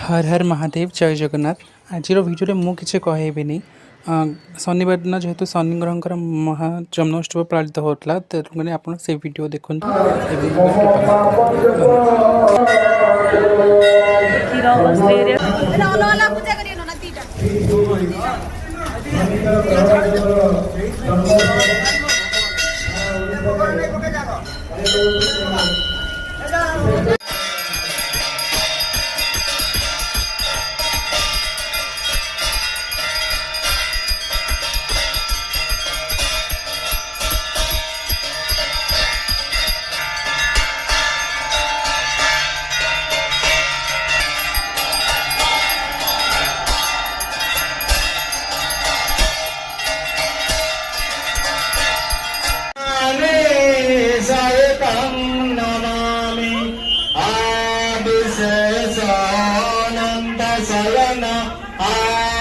हर हर महादेव जय जगन्नाथ। आज भिडियो मु किसी कहबी शनिवार दिन जेहेतु शनि ग्रह महा जन्मोत्सव पालित होता तेणुकर आप से वीडियो देखते Salana